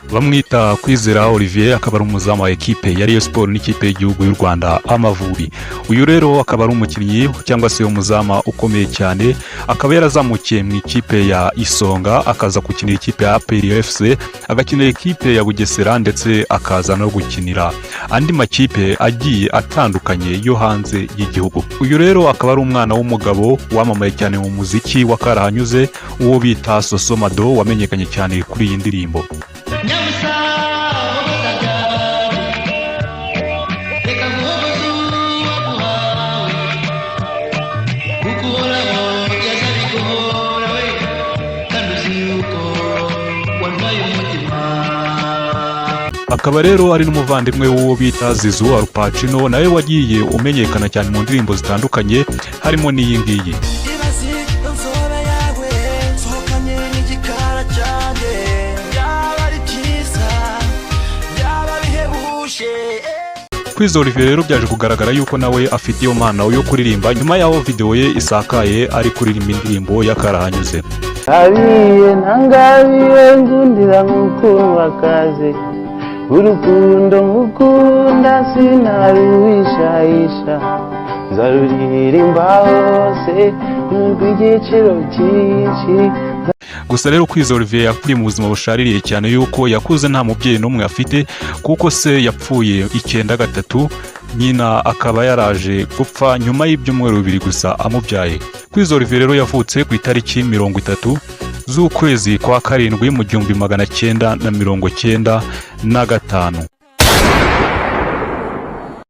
bamwita Kwizera Olivier, akaba ari umuzamu wa ekipe ya Rayon Sports n'ikipe y'igihugu y'u Rwanda Amavubi. Uyu rero akaba ari umukinnyi cyangwa se umuzama ukomeye cyane, akaba yarazamukiye mu ikipe ya Isonga, akaza gukinira ikipe ya APR FC, agakinira ikipe ya Bugesera ndetse akaza no gukinira andi makipe agiye atandukanye yo hanze y'igihugu. Uyu rero akaba ari umwana w'umugabo wamamaye cyane mu muziki wa karahanyuze, uwo bita Sosomado, wamenyekanye cyane kuri iyi ndirimbo. Akaba rero ari n'umuvandimwe w'uwo bita Zizu Alpacino, nawe wagiye umenyekana cyane mu ndirimbo zitandukanye harimo n'iyi ngiyi. Kwizera Olivier rero byaje kugaragara yuko nawe afite iyo mpano yo kuririmba, nyuma y'aho video ye isakaye ari kuririmba indirimbo ya karahanyuze. Abiye ntangabiye ngundira nk'ukuntu kaze urukundo ngukunda sinaruwishaisha nzaruririmba hose n'urw'igiciro cyinshi. Gusa rero Kwizera Olivier yakuriye mu buzima bushaririye cyane, yuko yakuze nta mubyeyi n'umwe afite, kuko se yapfuye 93, nyina akaba yaraje gupfa nyuma y'ibyumweru 2 gusa amubyaye. Kwizera Olivier rero yavutse ku itariki 30 z'ukwezi kwa 7 mu 1995.